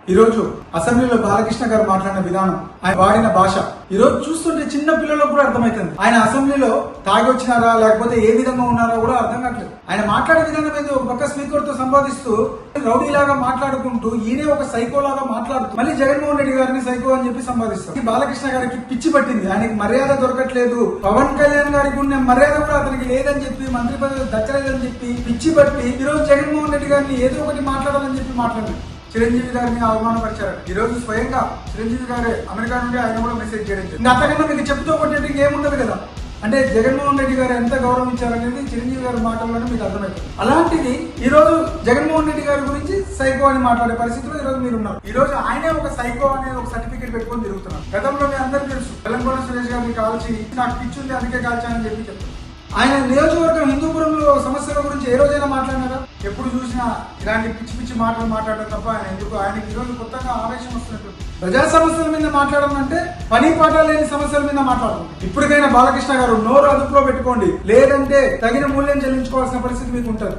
ఈ రోజు అసెంబ్లీలో బాలకృష్ణ గారు మాట్లాడిన విధానం, ఆయన వాడిన భాష ఈ రోజు చూస్తుంటే చిన్న పిల్లలకు కూడా అర్థమవుతుంది. ఆయన అసెంబ్లీలో తాగి వచ్చినారా లేకపోతే ఏ విధంగా ఉన్నారో కూడా అర్థం కావట్లేదు. ఆయన మాట్లాడే విధానం ఏదో ఒక పక్క స్పీకర్ తో సంపాదిస్తూ రౌడీలాగా మాట్లాడుకుంటూ ఈయనే ఒక సైకో లాగా మాట్లాడుతూ మళ్ళీ జగన్మోహన్ రెడ్డి గారిని సైకో అని చెప్పి సంపాదిస్తారు. ఈ బాలకృష్ణ గారికి పిచ్చి పట్టింది, ఆయనకి మర్యాద దొరకట్లేదు. పవన్ కళ్యాణ్ గారికి ఉన్న మర్యాద కూడా అతనికి లేదని చెప్పి, మంత్రి పదవి దక్కలేదని చెప్పి పిచ్చి పట్టి ఈ రోజు జగన్మోహన్ రెడ్డి గారిని ఏదో ఒకటి మాట్లాడాలని చెప్పి మాట్లాడారు. చిరంజీవి గారిని అవమానపరిచారు. ఈ రోజు స్వయంగా చిరంజీవి గారే అమెరికా నుండి ఆయన కూడా మెసేజ్ చేయడం ఇంకా అంతకన్నా మీకు చెప్తూ కొట్టేది ఇంకేముండదు కదా. అంటే జగన్మోహన్ రెడ్డి గారు ఎంత గౌరవించారనేది చిరంజీవి గారి మాటల్లోనే మీకు అర్థమవుతుంది. అలాంటిది ఈ రోజు జగన్మోహన్ రెడ్డి గారి గురించి సైకో అని మాట్లాడే పరిస్థితిలో ఈ రోజు మీరు ఉన్నారు. ఈ రోజు ఆయనే ఒక సైకో అనేది ఒక సర్టిఫికేట్ పెట్టుకొని తిరుగుతున్నారు. గతంలో మీ అందరికీ తెలుసు, తెలంగాణ సురేష్ గారిని కాల్చి నాకు పిచ్చుంది అందుకే కాల్చానని చెప్పి చెప్తారు. ఆయన నియోజకవర్గం హిందూపురంలో సమస్యల గురించి ఏ రోజైనా మాట్లాడినారా? ఎప్పుడు చూసినా ఇలాంటి పిచ్చి పిచ్చి మాటలు మాట్లాడడం తప్ప ఆయన ఎందుకు, ఆయనకి ఈ రోజు కొత్తగా ఆవేశం వస్తున్నట్టు. ప్రజా సమస్యల మీద మాట్లాడడం అంటే పని పాట లేని సమస్యల మీద మాట్లాడడం. ఇప్పటికైనా బాలకృష్ణ గారు నోరు అదుపులో పెట్టుకోండి, లేదంటే తగిన మూల్యం చెల్లించుకోవాల్సిన పరిస్థితి మీకు ఉంటుంది.